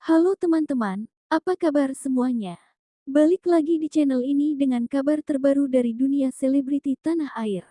Halo teman-teman, apa kabar semuanya? Balik lagi di channel ini dengan kabar terbaru dari dunia selebriti tanah air.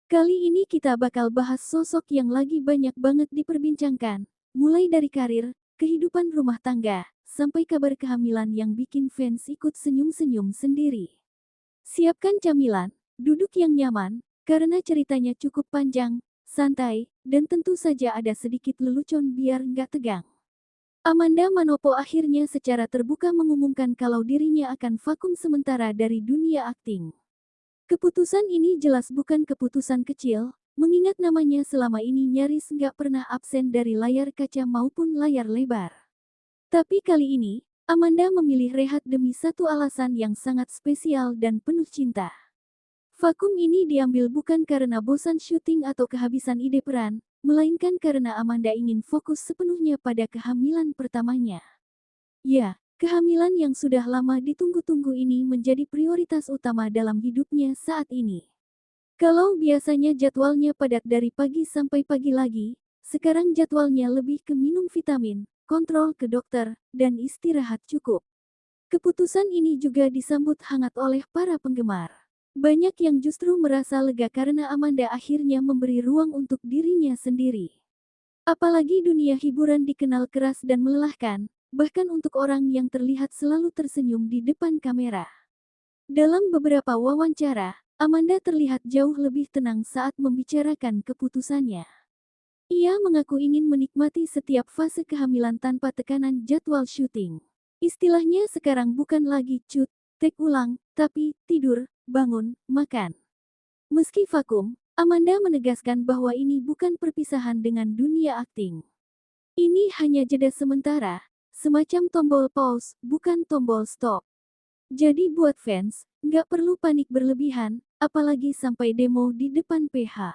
Kali ini kita bakal bahas sosok yang lagi banyak banget diperbincangkan, mulai dari karir, kehidupan rumah tangga, sampai kabar kehamilan yang bikin fans ikut senyum-senyum sendiri. Siapkan camilan, duduk yang nyaman, karena ceritanya cukup panjang, santai, dan tentu saja ada sedikit lelucon biar nggak tegang. Amanda Manopo akhirnya secara terbuka mengumumkan kalau dirinya akan vakum sementara dari dunia akting. Keputusan ini jelas bukan keputusan kecil, mengingat namanya selama ini nyaris nggak pernah absen dari layar kaca maupun layar lebar. Tapi kali ini, Amanda memilih rehat demi satu alasan yang sangat spesial dan penuh cinta. Vakum ini diambil bukan karena bosan syuting atau kehabisan ide peran, melainkan karena Amanda ingin fokus sepenuhnya pada kehamilan pertamanya. Ya, kehamilan yang sudah lama ditunggu-tunggu ini menjadi prioritas utama dalam hidupnya saat ini. Kalau biasanya jadwalnya padat dari pagi sampai pagi lagi, sekarang jadwalnya lebih ke minum vitamin, kontrol ke dokter, dan istirahat cukup. Keputusan ini juga disambut hangat oleh para penggemar. Banyak yang justru merasa lega karena Amanda akhirnya memberi ruang untuk dirinya sendiri. Apalagi dunia hiburan dikenal keras dan melelahkan, bahkan untuk orang yang terlihat selalu tersenyum di depan kamera. Dalam beberapa wawancara, Amanda terlihat jauh lebih tenang saat membicarakan keputusannya. Ia mengaku ingin menikmati setiap fase kehamilan tanpa tekanan jadwal syuting. Istilahnya sekarang bukan lagi cut, take ulang, tapi tidur, bangun, makan. Meski vakum, Amanda menegaskan bahwa ini bukan perpisahan dengan dunia akting. Ini hanya jeda sementara, semacam tombol pause, bukan tombol stop. Jadi buat fans, nggak perlu panik berlebihan, apalagi sampai demo di depan PH.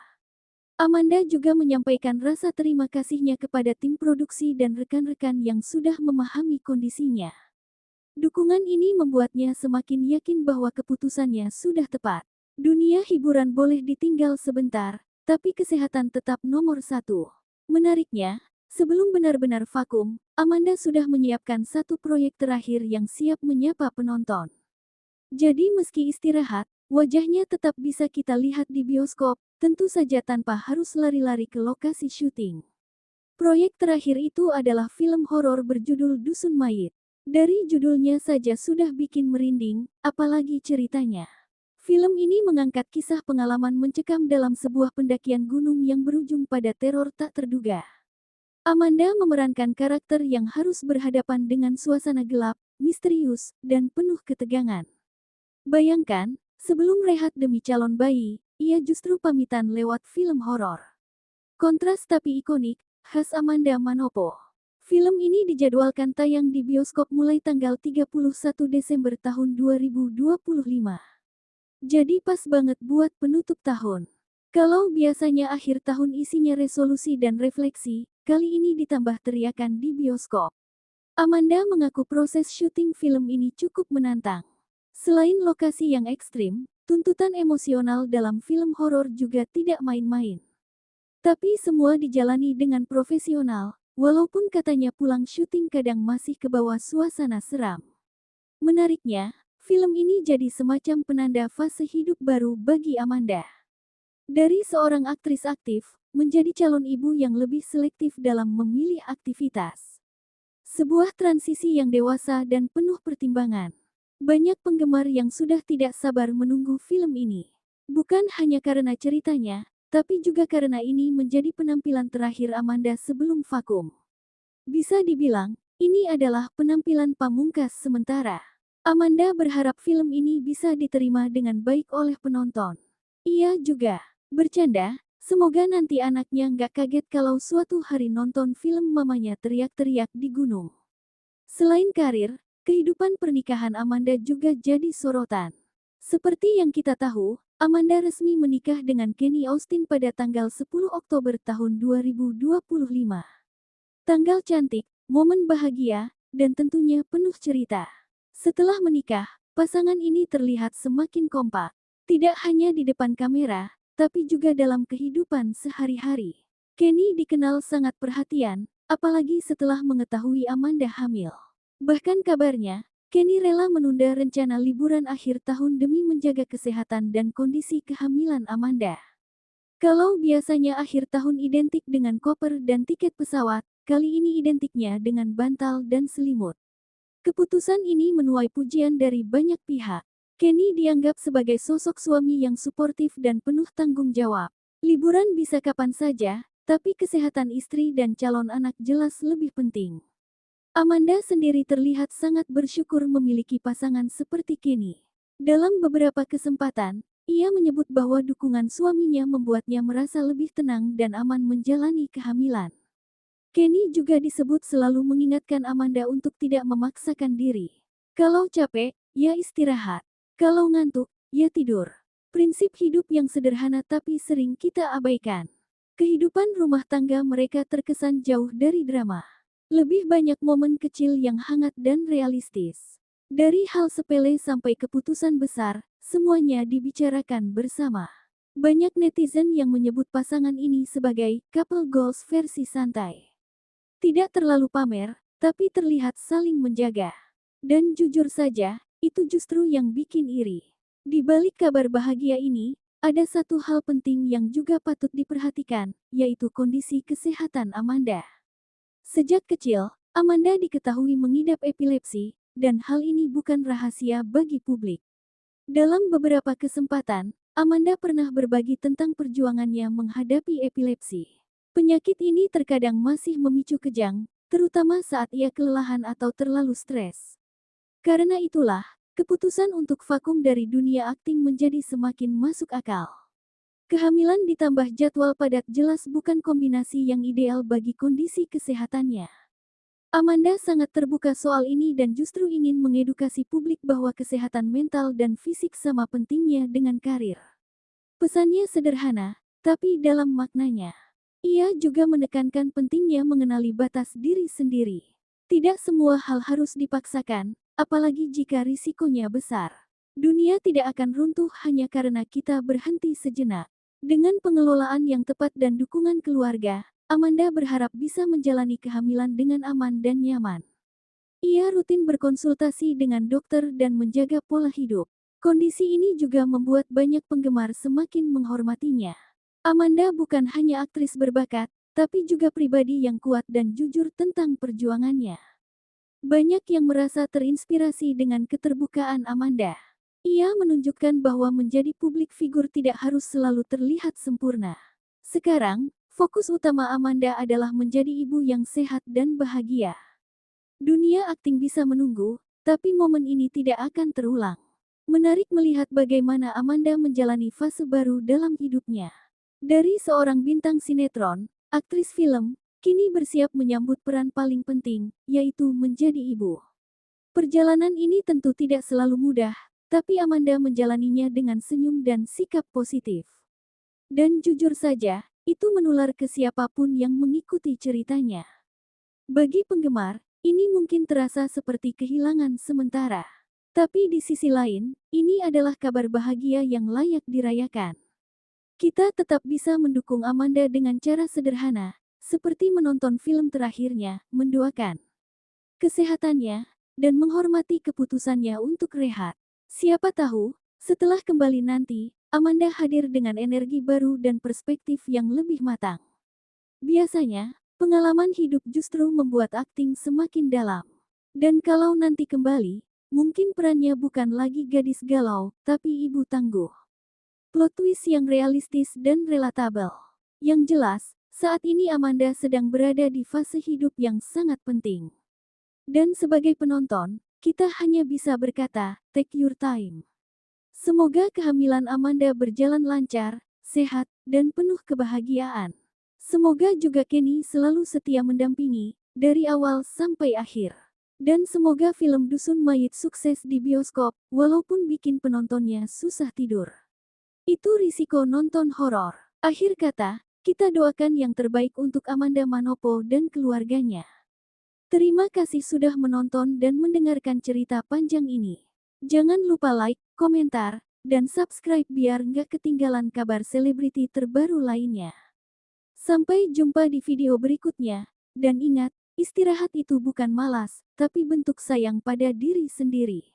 Amanda juga menyampaikan rasa terima kasihnya kepada tim produksi dan rekan-rekan yang sudah memahami kondisinya. Dukungan ini membuatnya semakin yakin bahwa keputusannya sudah tepat. Dunia hiburan boleh ditinggal sebentar, tapi kesehatan tetap nomor satu. Menariknya, sebelum benar-benar vakum, Amanda sudah menyiapkan satu proyek terakhir yang siap menyapa penonton. Jadi meski istirahat, wajahnya tetap bisa kita lihat di bioskop, tentu saja tanpa harus lari-lari ke lokasi syuting. Proyek terakhir itu adalah film horor berjudul Dusun Mayit. Dari judulnya saja sudah bikin merinding, apalagi ceritanya. Film ini mengangkat kisah pengalaman mencekam dalam sebuah pendakian gunung yang berujung pada teror tak terduga. Amanda memerankan karakter yang harus berhadapan dengan suasana gelap, misterius, dan penuh ketegangan. Bayangkan, sebelum rehat demi calon bayi, ia justru pamitan lewat film horor. Kontras tapi ikonik, khas Amanda Manopo. Film ini dijadwalkan tayang di bioskop mulai tanggal 31 Desember tahun 2025. Jadi pas banget buat penutup tahun. Kalau biasanya akhir tahun isinya resolusi dan refleksi, kali ini ditambah teriakan di bioskop. Amanda mengaku proses syuting film ini cukup menantang. Selain lokasi yang ekstrim, tuntutan emosional dalam film horor juga tidak main-main. Tapi semua dijalani dengan profesional, walaupun katanya pulang syuting kadang masih ke bawah suasana seram. Menariknya, film ini jadi semacam penanda fase hidup baru bagi Amanda. Dari seorang aktris aktif, menjadi calon ibu yang lebih selektif dalam memilih aktivitas. Sebuah transisi yang dewasa dan penuh pertimbangan. Banyak penggemar yang sudah tidak sabar menunggu film ini. Bukan hanya karena ceritanya, tapi juga karena ini menjadi penampilan terakhir Amanda sebelum vakum. Bisa dibilang, ini adalah penampilan pamungkas sementara. Amanda berharap film ini bisa diterima dengan baik oleh penonton. Ia juga bercanda, semoga nanti anaknya nggak kaget kalau suatu hari nonton film mamanya teriak-teriak di gunung. Selain karir, kehidupan pernikahan Amanda juga jadi sorotan. Seperti yang kita tahu, Amanda resmi menikah dengan Kenny Austin pada tanggal 10 Oktober tahun 2025. Tanggal cantik, momen bahagia, dan tentunya penuh cerita. Setelah menikah, pasangan ini terlihat semakin kompak. Tidak hanya di depan kamera, tapi juga dalam kehidupan sehari-hari. Kenny dikenal sangat perhatian, apalagi setelah mengetahui Amanda hamil. Bahkan kabarnya, Kenny rela menunda rencana liburan akhir tahun demi menjaga kesehatan dan kondisi kehamilan Amanda. Kalau biasanya akhir tahun identik dengan koper dan tiket pesawat, kali ini identiknya dengan bantal dan selimut. Keputusan ini menuai pujian dari banyak pihak. Kenny dianggap sebagai sosok suami yang suportif dan penuh tanggung jawab. Liburan bisa kapan saja, tapi kesehatan istri dan calon anak jelas lebih penting. Amanda sendiri terlihat sangat bersyukur memiliki pasangan seperti Kenny. Dalam beberapa kesempatan, ia menyebut bahwa dukungan suaminya membuatnya merasa lebih tenang dan aman menjalani kehamilan. Kenny juga disebut selalu mengingatkan Amanda untuk tidak memaksakan diri. Kalau capek, ya istirahat. Kalau ngantuk, ya tidur. Prinsip hidup yang sederhana tapi sering kita abaikan. Kehidupan rumah tangga mereka terkesan jauh dari drama. Lebih banyak momen kecil yang hangat dan realistis. Dari hal sepele sampai keputusan besar, semuanya dibicarakan bersama. Banyak netizen yang menyebut pasangan ini sebagai couple goals versi santai. Tidak terlalu pamer, tapi terlihat saling menjaga. Dan jujur saja, itu justru yang bikin iri. Di balik kabar bahagia ini, ada satu hal penting yang juga patut diperhatikan, yaitu kondisi kesehatan Amanda. Sejak kecil, Amanda diketahui mengidap epilepsi, dan hal ini bukan rahasia bagi publik. Dalam beberapa kesempatan, Amanda pernah berbagi tentang perjuangannya menghadapi epilepsi. Penyakit ini terkadang masih memicu kejang, terutama saat ia kelelahan atau terlalu stres. Karena itulah, keputusan untuk vakum dari dunia akting menjadi semakin masuk akal. Kehamilan ditambah jadwal padat jelas bukan kombinasi yang ideal bagi kondisi kesehatannya. Amanda sangat terbuka soal ini dan justru ingin mengedukasi publik bahwa kesehatan mental dan fisik sama pentingnya dengan karir. Pesannya sederhana, tapi dalam maknanya. Ia juga menekankan pentingnya mengenali batas diri sendiri. Tidak semua hal harus dipaksakan, apalagi jika risikonya besar. Dunia tidak akan runtuh hanya karena kita berhenti sejenak. Dengan pengelolaan yang tepat dan dukungan keluarga, Amanda berharap bisa menjalani kehamilan dengan aman dan nyaman. Ia rutin berkonsultasi dengan dokter dan menjaga pola hidup. Kondisi ini juga membuat banyak penggemar semakin menghormatinya. Amanda bukan hanya aktris berbakat, tapi juga pribadi yang kuat dan jujur tentang perjuangannya. Banyak yang merasa terinspirasi dengan keterbukaan Amanda. Ia menunjukkan bahwa menjadi publik figur tidak harus selalu terlihat sempurna. Sekarang, fokus utama Amanda adalah menjadi ibu yang sehat dan bahagia. Dunia akting bisa menunggu, tapi momen ini tidak akan terulang. Menarik melihat bagaimana Amanda menjalani fase baru dalam hidupnya. Dari seorang bintang sinetron, aktris film, kini bersiap menyambut peran paling penting, yaitu menjadi ibu. Perjalanan ini tentu tidak selalu mudah, tapi Amanda menjalaninya dengan senyum dan sikap positif. Dan jujur saja, itu menular ke siapapun yang mengikuti ceritanya. Bagi penggemar, ini mungkin terasa seperti kehilangan sementara. Tapi di sisi lain, ini adalah kabar bahagia yang layak dirayakan. Kita tetap bisa mendukung Amanda dengan cara sederhana, seperti menonton film terakhirnya, mendoakan kesehatannya, dan menghormati keputusannya untuk rehat. Siapa tahu, setelah kembali nanti, Amanda hadir dengan energi baru dan perspektif yang lebih matang. Biasanya, pengalaman hidup justru membuat akting semakin dalam. Dan kalau nanti kembali, mungkin perannya bukan lagi gadis galau, tapi ibu tangguh. Plot twist yang realistis dan relatable. Yang jelas, saat ini Amanda sedang berada di fase hidup yang sangat penting. Dan sebagai penonton, kita hanya bisa berkata, take your time. Semoga kehamilan Amanda berjalan lancar, sehat, dan penuh kebahagiaan. Semoga juga Kenny selalu setia mendampingi, dari awal sampai akhir. Dan semoga film Dusun Mayit sukses di bioskop, walaupun bikin penontonnya susah tidur. Itu risiko nonton horor. Akhir kata, kita doakan yang terbaik untuk Amanda Manopo dan keluarganya. Terima kasih sudah menonton dan mendengarkan cerita panjang ini. Jangan lupa like, komentar, dan subscribe biar nggak ketinggalan kabar selebriti terbaru lainnya. Sampai jumpa di video berikutnya. Dan ingat, istirahat itu bukan malas, tapi bentuk sayang pada diri sendiri.